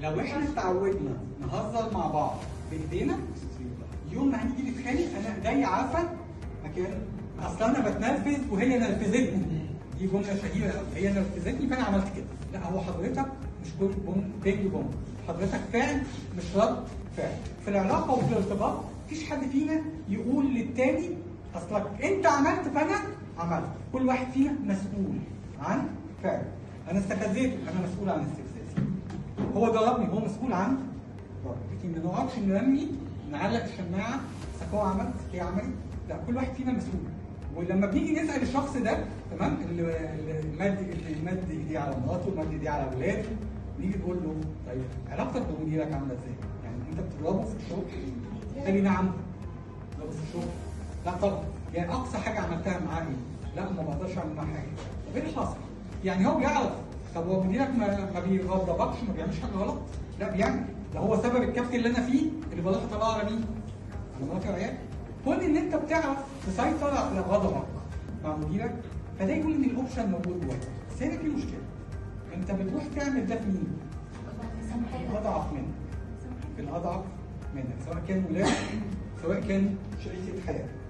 لو احنا اتعودنا نهزر مع بعض بايدينا، يوم ما هنيجي نتخانق انا ايديا عارفه مكان، اصل انا بتنرفز وهي نرفزتني. دي جمله شهيره قوي، هي نرفزتني فانا عملت كده. لا، هو حضرتك مش بينج بونج، حضرتك فعل مش رد فعل. في العلاقه وفي الارتباط مفيش حد فينا يقول للتاني اصلك انت عملت فانا عملت. كل واحد فينا مسؤول عن فعل. انا استفزيته، انا مسؤول عن استفزازي. هو ضربني، هو مسؤول عن ضربي. لكن ما نقعدش نرمي نعلق الشماعه اصل هو عمل هي عملت. لا، كل واحد فينا مسؤول. ولما بنيجي نسال الشخص ده تمام اللي مد ايديه على مراته ومد ايديه على اولاده، نيجي نقول له طيب علاقتك بمديرك عامله ازاي؟ يعني انت بتضربه في الشغل؟ قال لي نعم. بتضربه في الشغل؟ لا طبعا. يعني اقصى حاجه عملتها معاه ايه؟ لا، ما بقدرش اعمل معاه حاجه. طب ايه اللي حصل؟ يعني هو بيعرف. طب هو مديرك ما بيغضبكش، ما بيعملش حاجه غلط؟ لا بيعمل. ده هو سبب الكبت اللي انا فيه اللي بروح اطلعه على مين؟ على مراتي وعيالي. كون ان انت بتعرف تسيطر على غضبك مع مديرك، فده يقول ان الاوبشن موجود جواك. بس هنا في مشكله. انت بتروح تعمل ده في مين؟ الاضعف منك. الاضعف منك، سواء كان ولاد سواء كان شريكه حياه.